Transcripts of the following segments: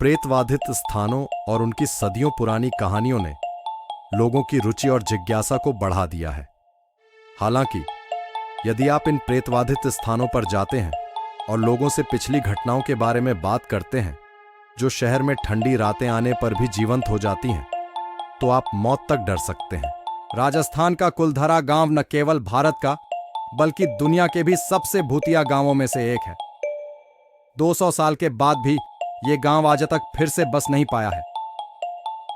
प्रेतवाधित स्थानों और उनकी सदियों पुरानी कहानियों ने लोगों की रुचि और जिज्ञासा को बढ़ा दिया है। हालांकि यदि आप इन प्रेतवाधित स्थानों पर जाते हैं और लोगों से पिछली घटनाओं के बारे में बात करते हैं, जो शहर में ठंडी रातें आने पर भी जीवंत हो जाती हैं, तो आप मौत तक डर सकते हैं। राजस्थान का कुलधरा गांव न केवल भारत का बल्कि दुनिया के भी सबसे भूतिया गांवों में से एक है। 200 साल के बाद भी ये गांव आज तक फिर से बस नहीं पाया है।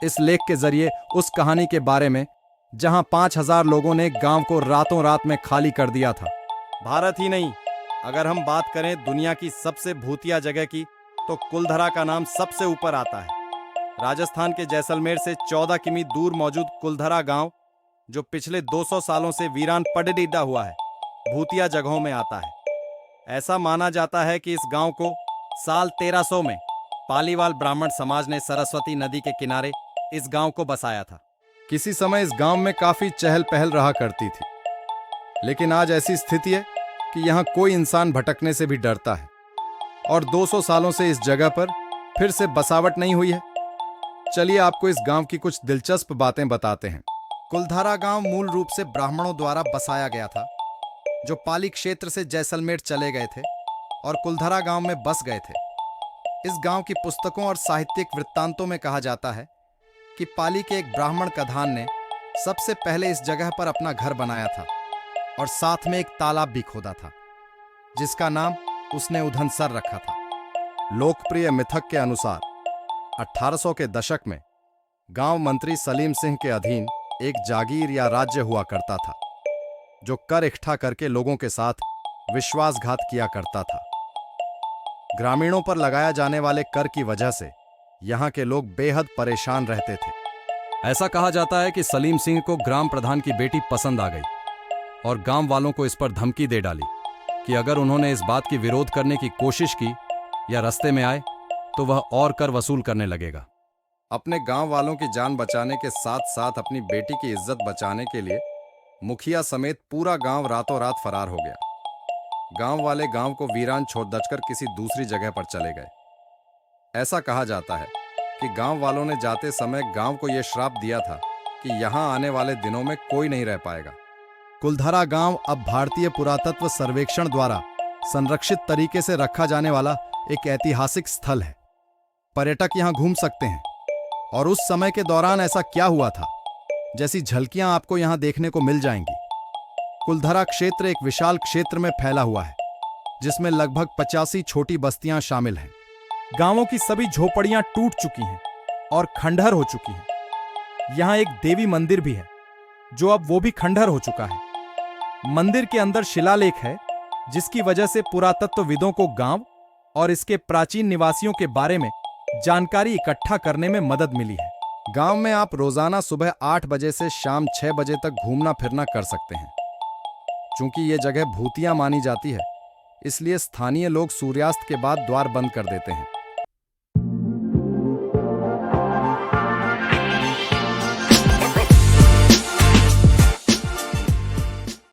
इस लेख के जरिए उस कहानी के बारे में जहां 5000 लोगों ने गांव को रातों रात में खाली कर दिया था। भारत ही नहीं, अगर हम बात करें दुनिया की सबसे भूतिया जगह की, तो कुलधरा का नाम सबसे ऊपर आता है। राजस्थान के जैसलमेर से 14 किमी दूर मौजूद कुलधरा गांव, जो पिछले 200 सालों से वीरान पड़डीडा हुआ है, भूतिया जगहों में आता है। ऐसा माना जाता है कि इस गांव को साल 1300 में पालीवाल ब्राह्मण समाज ने सरस्वती नदी के किनारे इस गांव को बसाया था। किसी समय इस गांव में काफी चहल पहल रहा करती थी, लेकिन आज ऐसी स्थिति है कि यहां कोई इंसान भटकने से भी डरता है और 200 सालों से इस जगह पर फिर से बसावट नहीं हुई है। चलिए आपको इस गांव की कुछ दिलचस्प बातें बताते हैं। कुलधरा गांव मूल रूप से ब्राह्मणों द्वारा बसाया गया था, जो पाली क्षेत्र से जैसलमेर चले गए थे और कुलधरा गांव में बस गए थे। इस गांव की पुस्तकों और साहित्यिक वृत्तांतों में कहा जाता है कि पाली के एक ब्राह्मण कधान ने सबसे पहले इस जगह पर अपना घर बनाया था और साथ में एक तालाब भी खोदा था, जिसका नाम उसने उधनसर रखा था। लोकप्रिय मिथक के अनुसार 1800 के दशक में गांव मंत्री सलीम सिंह के अधीन एक जागीर या राज्य हुआ करता था, जो कर इकट्ठा करके लोगों के साथ विश्वासघात किया करता था। ग्रामीणों पर लगाया जाने वाले कर की वजह से यहां के लोग बेहद परेशान रहते थे। ऐसा कहा जाता है कि सलीम सिंह को ग्राम प्रधान की बेटी पसंद आ गई और गांव वालों को इस पर धमकी दे डाली कि अगर उन्होंने इस बात की विरोध करने की कोशिश की या रास्ते में आए तो वह और कर वसूल करने लगेगा। अपने गांव वालों की जान बचाने के साथ साथ अपनी बेटी की इज्जत बचाने के लिए मुखिया समेत पूरा गांव रातों रात फरार हो गया। गांव वाले गांव को वीरान छोड़ दचकर किसी दूसरी जगह पर चले गए। ऐसा कहा जाता है कि गांव वालों ने जाते समय गांव को यह श्राप दिया था कि यहां आने वाले दिनों में कोई नहीं रह पाएगा। कुलधरा गांव अब भारतीय पुरातत्व सर्वेक्षण द्वारा संरक्षित तरीके से रखा जाने वाला एक ऐतिहासिक स्थल है। पर्यटक यहां घूम सकते हैं और उस समय के दौरान ऐसा क्या हुआ था जैसी झलकियां आपको यहां देखने को मिल जाएंगी। कुलधरा क्षेत्र एक विशाल क्षेत्र में फैला हुआ है, जिसमें लगभग 85 छोटी बस्तियां शामिल हैं। गांवों की सभी झोपड़ियां टूट चुकी हैं और खंडहर हो चुकी हैं। यहां एक देवी मंदिर भी है, जो अब वो भी खंडहर हो चुका है। मंदिर के अंदर शिलालेख है, जिसकी वजह से पुरातत्वविदों को गांव और इसके प्राचीन निवासियों के बारे में जानकारी इकट्ठा करने में मदद मिली है। गांव में आप रोजाना सुबह 8 बजे से शाम 6 बजे तक घूमना फिरना कर सकते हैं। चूंकि ये जगह भूतिया मानी जाती है, इसलिए स्थानीय लोग सूर्यास्त के बाद द्वार बंद कर देते हैं।